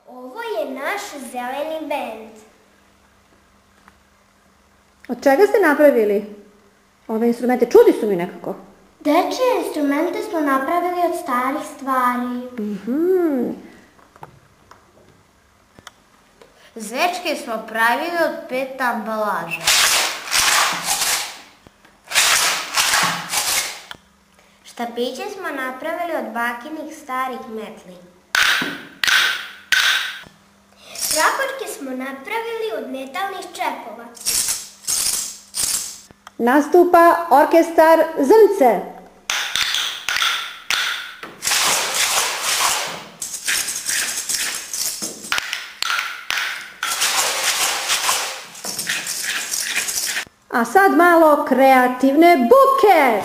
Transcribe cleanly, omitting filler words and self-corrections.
Ovo je naš zeleni bend. Od čega ste napravili ove instrumente? Čudi su mi nekako. Dečije instrumente smo napravili od starih stvari. Zvečke smo pravili od PET ambalaže. Štapiće smo napravili od bakinih starih metli. Praporke smo napravili od metalnih čepova. Nastupa orkestar Zrnce. A sad malo kreativne buke.